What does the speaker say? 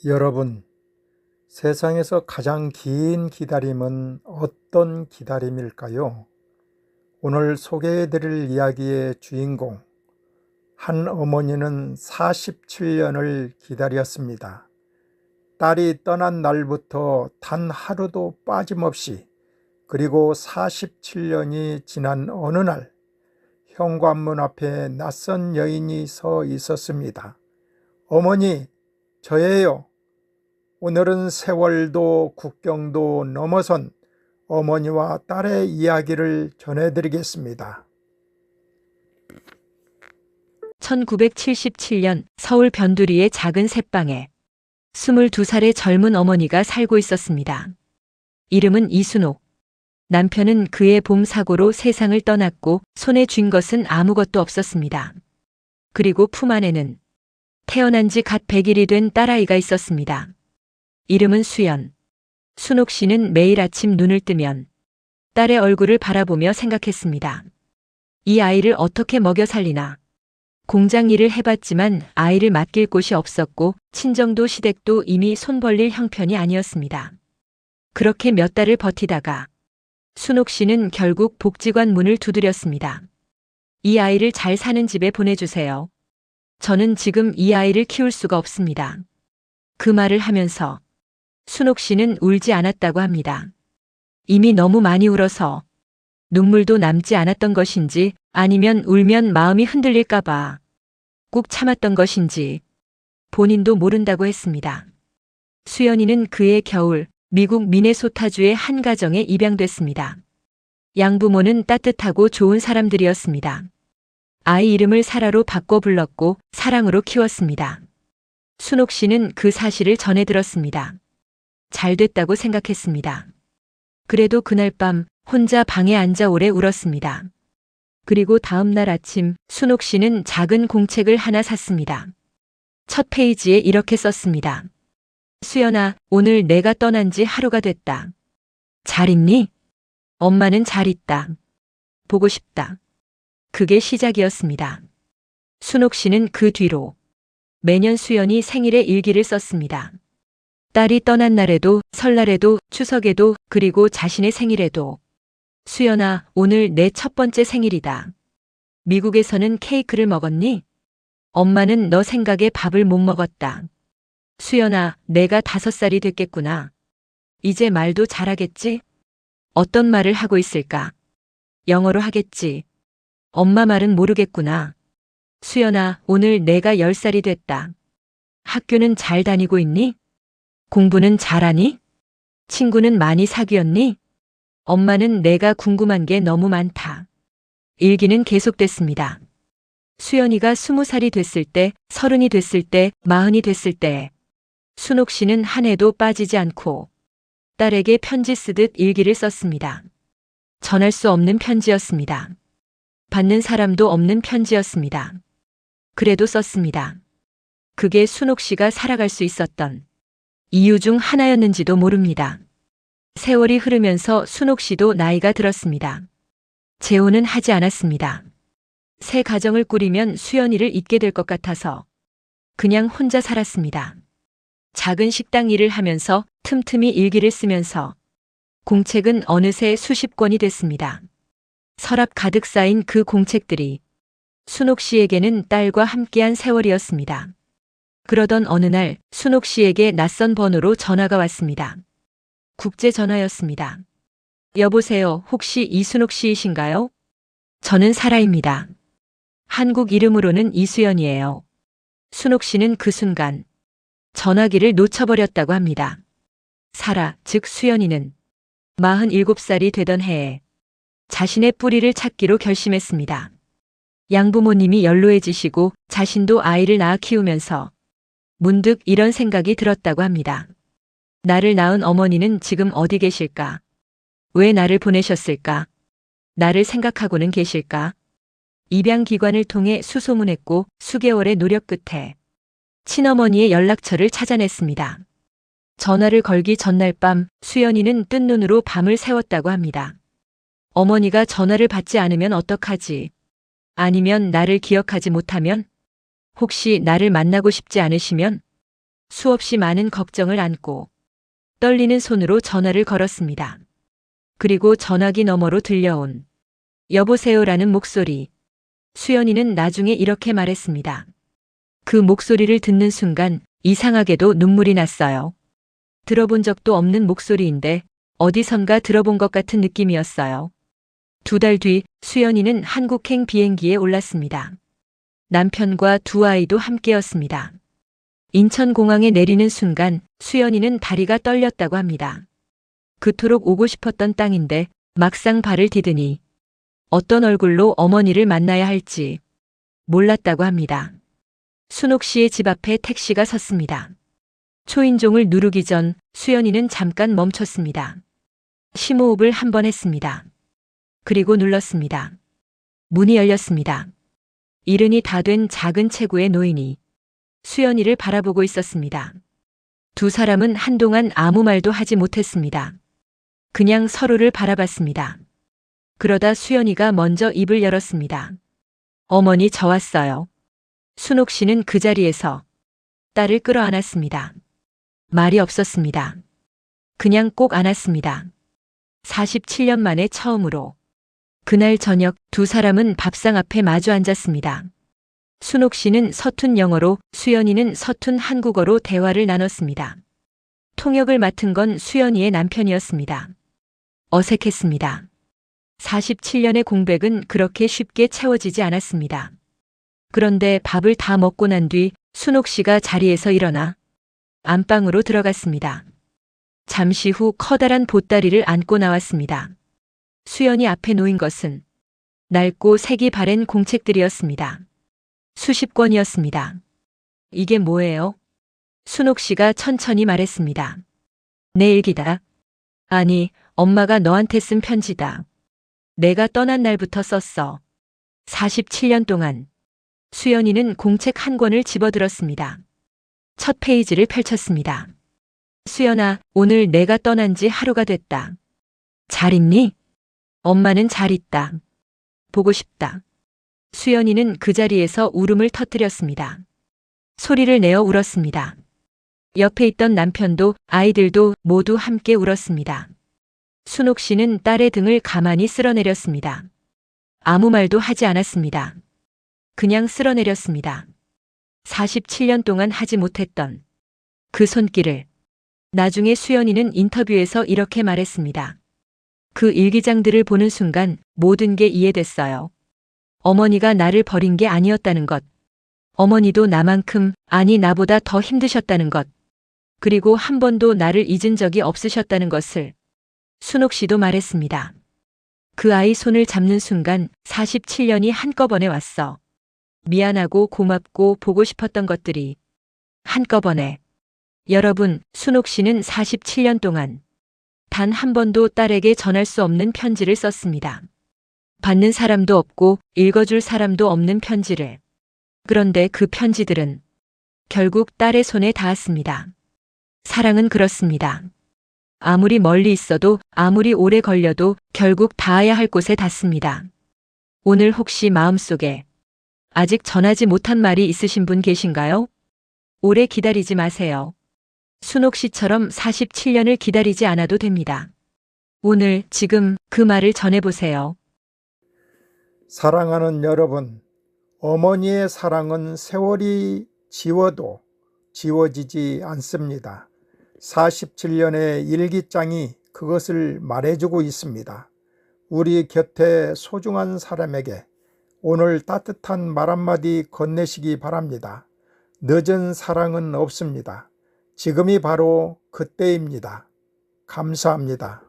여러분, 세상에서 가장 긴 기다림은 어떤 기다림일까요? 오늘 소개해 드릴 이야기의 주인공, 한 어머니는 47년을 기다렸습니다. 딸이 떠난 날부터 단 하루도 빠짐없이, 그리고 47년이 지난 어느 날 현관문 앞에 낯선 여인이 서 있었습니다. 어머니, 저예요. 오늘은 세월도 국경도 넘어선 어머니와 딸의 이야기를 전해드리겠습니다. 1977년 서울 변두리의 작은 새방에 22살의 젊은 어머니가 살고 있었습니다. 이름은 이순옥. 남편은 그의 봄사고로 세상을 떠났고 손에 쥔 것은 아무것도 없었습니다. 그리고 품 안에는 태어난 지 갓 100일이 된 딸아이가 있었습니다. 이름은 수연. 순옥 씨는 매일 아침 눈을 뜨면 딸의 얼굴을 바라보며 생각했습니다. 이 아이를 어떻게 먹여 살리나. 공장 일을 해봤지만 아이를 맡길 곳이 없었고 친정도 시댁도 이미 손 벌릴 형편이 아니었습니다. 그렇게 몇 달을 버티다가 순옥 씨는 결국 복지관 문을 두드렸습니다. 이 아이를 잘 사는 집에 보내주세요. 저는 지금 이 아이를 키울 수가 없습니다. 그 말을 하면서 순옥 씨는 울지 않았다고 합니다. 이미 너무 많이 울어서 눈물도 남지 않았던 것인지 아니면 울면 마음이 흔들릴까봐 꾹 참았던 것인지 본인도 모른다고 했습니다. 수연이는 그해 겨울 미국 미네소타주의 한 가정에 입양됐습니다. 양부모는 따뜻하고 좋은 사람들이었습니다. 아이 이름을 사라로 바꿔 불렀고 사랑으로 키웠습니다. 순옥 씨는 그 사실을 전해 들었습니다. 잘 됐다고 생각했습니다. 그래도 그날 밤 혼자 방에 앉아 오래 울었습니다. 그리고 다음 날 아침 순옥 씨는 작은 공책을 하나 샀습니다. 첫 페이지에 이렇게 썼습니다. 수연아, 오늘 내가 떠난 지 하루가 됐다. 잘 있니? 엄마는 잘 있다. 보고 싶다. 그게 시작이었습니다. 순옥 씨는 그 뒤로 매년 수연이 생일에 일기를 썼습니다. 딸이 떠난 날에도, 설날에도, 추석에도, 그리고 자신의 생일에도. 수연아, 오늘 내 첫 번째 생일이다. 미국에서는 케이크를 먹었니? 엄마는 너 생각에 밥을 못 먹었다. 수연아, 내가 5살이 됐겠구나. 이제 말도 잘하겠지? 어떤 말을 하고 있을까? 영어로 하겠지. 엄마 말은 모르겠구나. 수연아, 오늘 내가 10살이 됐다. 학교는 잘 다니고 있니? 공부는 잘하니? 친구는 많이 사귀었니? 엄마는 내가 궁금한 게 너무 많다. 일기는 계속됐습니다. 수연이가 20살이 됐을 때, 30이 됐을 때, 40이 됐을 때 순옥 씨는 한 해도 빠지지 않고 딸에게 편지 쓰듯 일기를 썼습니다. 전할 수 없는 편지였습니다. 받는 사람도 없는 편지였습니다. 그래도 썼습니다. 그게 순옥 씨가 살아갈 수 있었던 이유 중 하나였는지도 모릅니다. 세월이 흐르면서 순옥 씨도 나이가 들었습니다. 재혼은 하지 않았습니다. 새 가정을 꾸리면 수연이를 잊게 될 것 같아서 그냥 혼자 살았습니다. 작은 식당 일을 하면서 틈틈이 일기를 쓰면서 공책은 어느새 수십 권이 됐습니다. 서랍 가득 쌓인 그 공책들이 순옥 씨에게는 딸과 함께한 세월이었습니다. 그러던 어느 날 순옥 씨에게 낯선 번호로 전화가 왔습니다. 국제 전화였습니다. 여보세요, 혹시 이순옥 씨이신가요? 저는 사라입니다. 한국 이름으로는 이수연이에요. 순옥 씨는 그 순간 전화기를 놓쳐버렸다고 합니다. 사라, 즉 수연이는 47살이 되던 해에 자신의 뿌리를 찾기로 결심했습니다. 양부모님이 연로해지시고 자신도 아이를 낳아 키우면서 문득 이런 생각이 들었다고 합니다. 나를 낳은 어머니는 지금 어디 계실까? 왜 나를 보내셨을까? 나를 생각하고는 계실까? 입양기관을 통해 수소문했고 수개월의 노력 끝에 친어머니의 연락처를 찾아냈습니다. 전화를 걸기 전날 밤 수연이는 뜬 눈으로 밤을 새웠다고 합니다. 어머니가 전화를 받지 않으면 어떡하지? 아니면 나를 기억하지 못하면? 혹시 나를 만나고 싶지 않으시면? 수없이 많은 걱정을 안고 떨리는 손으로 전화를 걸었습니다. 그리고 전화기 너머로 들려온 여보세요라는 목소리. 수연이는 나중에 이렇게 말했습니다. 그 목소리를 듣는 순간 이상하게도 눈물이 났어요. 들어본 적도 없는 목소리인데 어디선가 들어본 것 같은 느낌이었어요. 2달 뒤 수연이는 한국행 비행기에 올랐습니다. 남편과 2아이도 함께였습니다. 인천공항에 내리는 순간 수연이는 다리가 떨렸다고 합니다. 그토록 오고 싶었던 땅인데 막상 발을 디디니 어떤 얼굴로 어머니를 만나야 할지 몰랐다고 합니다. 순옥 씨의 집 앞에 택시가 섰습니다. 초인종을 누르기 전 수연이는 잠깐 멈췄습니다. 심호흡을 한 번 했습니다. 그리고 눌렀습니다. 문이 열렸습니다. 이른이 다 된 작은 체구의 노인이 수연이를 바라보고 있었습니다. 2 사람은 한동안 아무 말도 하지 못했습니다. 그냥 서로를 바라봤습니다. 그러다 수연이가 먼저 입을 열었습니다. 어머니, 저 왔어요. 순옥 씨는 그 자리에서 딸을 끌어안았습니다. 말이 없었습니다. 그냥 꼭 안았습니다. 47년 만에 처음으로. 그날 저녁 2 사람은 밥상 앞에 마주 앉았습니다. 순옥 씨는 서툰 영어로, 수연이는 서툰 한국어로 대화를 나눴습니다. 통역을 맡은 건 수연이의 남편이었습니다. 어색했습니다. 47년의 공백은 그렇게 쉽게 채워지지 않았습니다. 그런데 밥을 다 먹고 난 뒤 순옥 씨가 자리에서 일어나 안방으로 들어갔습니다. 잠시 후 커다란 보따리를 안고 나왔습니다. 수연이 앞에 놓인 것은 낡고 색이 바랜 공책들이었습니다. 수십 권이었습니다. 이게 뭐예요? 순옥 씨가 천천히 말했습니다. 내 일기다. 아니, 엄마가 너한테 쓴 편지다. 내가 떠난 날부터 썼어. 47년 동안. 수연이는 공책 한 권을 집어들었습니다. 첫 페이지를 펼쳤습니다. 수연아, 오늘 내가 떠난 지 하루가 됐다. 잘 있니? 엄마는 잘 있다. 보고 싶다. 수연이는 그 자리에서 울음을 터뜨렸습니다. 소리를 내어 울었습니다. 옆에 있던 남편도 아이들도 모두 함께 울었습니다. 순옥 씨는 딸의 등을 가만히 쓸어내렸습니다. 아무 말도 하지 않았습니다. 그냥 쓸어내렸습니다. 47년 동안 하지 못했던 그 손길을. 나중에 수연이는 인터뷰에서 이렇게 말했습니다. 그 일기장들을 보는 순간 모든 게 이해됐어요. 어머니가 나를 버린 게 아니었다는 것. 어머니도 나만큼, 아니 나보다 더 힘드셨다는 것. 그리고 한 번도 나를 잊은 적이 없으셨다는 것을. 순옥 씨도 말했습니다. 그 아이 손을 잡는 순간 47년이 한꺼번에 왔어. 미안하고 고맙고 보고 싶었던 것들이 한꺼번에. 여러분, 순옥 씨는 47년 동안 단 한 번도 딸에게 전할 수 없는 편지를 썼습니다. 받는 사람도 없고 읽어줄 사람도 없는 편지를. 그런데 그 편지들은 결국 딸의 손에 닿았습니다. 사랑은 그렇습니다. 아무리 멀리 있어도 아무리 오래 걸려도 결국 닿아야 할 곳에 닿습니다. 오늘 혹시 마음속에 아직 전하지 못한 말이 있으신 분 계신가요? 오래 기다리지 마세요. 순옥 씨처럼 47년을 기다리지 않아도 됩니다. 오늘 지금 그 말을 전해보세요. 사랑하는 여러분, 어머니의 사랑은 세월이 지워도 지워지지 않습니다. 47년의 일기장이 그것을 말해주고 있습니다. 우리 곁에 소중한 사람에게 오늘 따뜻한 말 한마디 건네시기 바랍니다. 늦은 사랑은 없습니다. 지금이 바로 그때입니다. 감사합니다.